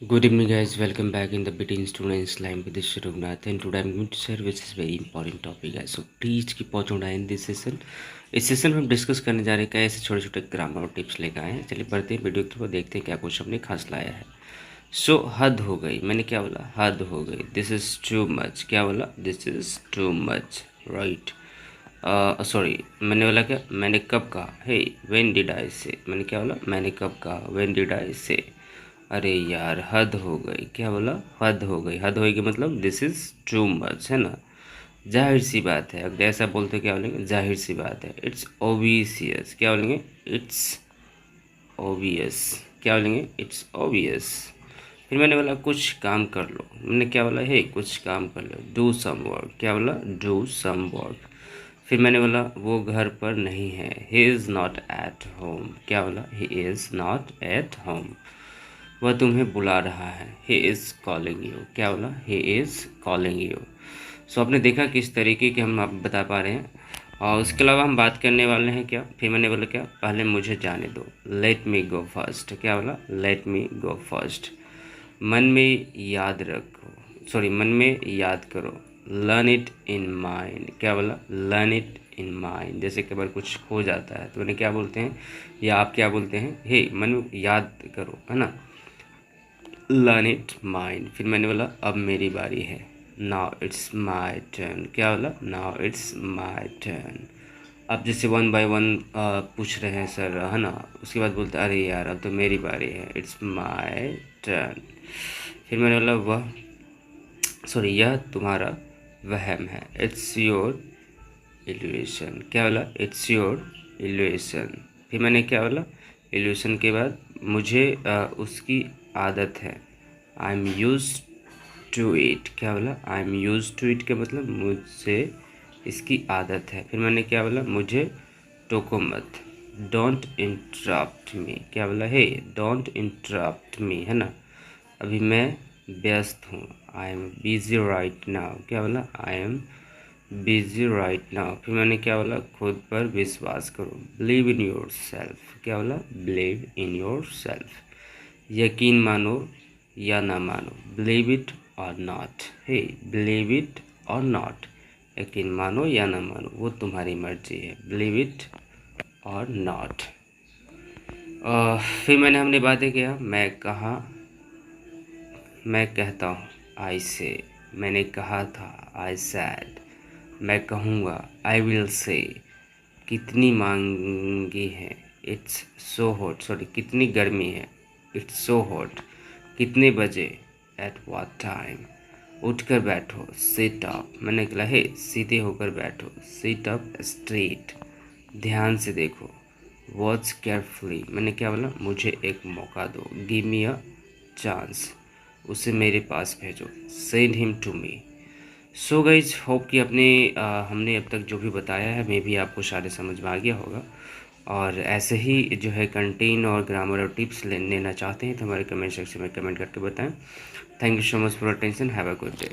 Good evening, guys. Welcome back in the Between Students line with this Raghunath, and today I'm going to share which is very important topic, guys. So please keep watching in this session. इस session में हम discuss करने जा रहे हैं कैसे छोटे छोटे ग्रामर और टिप्स लेकर आए हैं। चलिए बढ़ते हैं वीडियो की तरफ, देखते हैं क्या कुछ हमने खास लाया है। सो हद हो गई, मैंने क्या बोला? हद हो गई। This is too much. क्या बोला? This is too much, right. Sorry, मैंने बोला क्या? मैंने कब कहा? हे, व्हेन डिड आई से। मैंने क्या बोला? मैंने कब कहा? व्हेन डिड आई से। अरे यार, हद हो गई। क्या बोला? हद हो गई। हद होगी मतलब दिस इज़ टू मच, है ना। जाहिर सी बात है। अगर ऐसा बोलते क्या बोलेंगे? जाहिर सी बात है। It's obvious. क्या बोलेंगे? It's obvious. क्या बोलेंगे? It's obvious. फिर मैंने बोला कुछ काम कर लो। मैंने क्या बोला? हे, कुछ काम कर लो। Do some work. क्या बोला? Do some work. फिर मैंने बोला वो घर पर नहीं है। He is not at home. क्या बोला? He is not at home. वह तुम्हें बुला रहा है। He is calling you. क्या बोला? He is calling you. So आपने देखा किस तरीके के हम आप बता पा रहे हैं। और उसके अलावा हम बात करने वाले हैं क्या? फिर मैंने बोला क्या? पहले मुझे जाने दो। लेट मी गो फर्स्ट। क्या बोला? लेट मी गो फर्स्ट। मन में याद रखो, सॉरी, मन में याद करो। Learn it in mind. क्या बोला? Learn it in mind. जैसे कई बार कुछ हो जाता है तो मैंने क्या बोलते हैं, या आप क्या बोलते हैं? हे, मन में याद करो, है ना। Learn it mind. फिर मैंने बोला अब मेरी बारी है। Now it's my turn. क्या बोला? Now it's my turn. अब जैसे वन बाय वन पूछ रहे हैं सर, है ना। उसके बाद बोलते अरे यार अब तो मेरी बारी है। It's my turn. फिर मैंने बोला वह, सॉरी, यह तुम्हारा वहम है। It's your evolution. क्या बोला? It's your evolution. फिर मैंने क्या बोला? इल्यूशन के बाद मुझे उसकी आदत है। I am use to it. क्या बोला? I am use to it का मतलब मुझसे इसकी आदत है। फिर मैंने क्या बोला? मुझे टोको मत। डोंट इंटरप्ट मी। क्या बोला? हे, डोंट इंटरप्ट मी, है ना। अभी मैं व्यस्त हूँ। I am busy right now. क्या बोला? I am busy right now. फिर मैंने क्या बोला? खुद पर विश्वास करो। Believe in your self. क्या बोला? Believe in your self. यकीन मानो या ना मानो। बिलीव इट और नॉट। हे, बिलीव इट और नॉट। यकीन मानो या ना मानो, वो तुम्हारी मर्जी है। बिलीव इट और नॉट। फिर हमने बातें किया। मैं कहता हूँ। आई से। मैंने कहा था। आई सैड। मैं कहूँगा। I will say. कितनी मांगी है। इट्स सो हॉट, सॉरी, कितनी गर्मी है। It's so hot. कितने बजे? At what time. उठकर बैठो। Sit up. मैंने कहा हे, सीधे होकर बैठो। Sit up straight. ध्यान से देखो। Watch carefully. मैंने क्या बोला? मुझे एक मौका दो। Give me a chance. उसे मेरे पास भेजो। Send him to me. So guys, hope कि हमने अब तक जो भी बताया है मे भी आपको सारे समझ में आ गया होगा। और ऐसे ही जो है कंटेंट और ग्रामर और टिप्स लेना चाहते हैं तो हमारे कमेंट सेक्शन में कमेंट करके बताएं। Thank you so much for attention. Have a good day.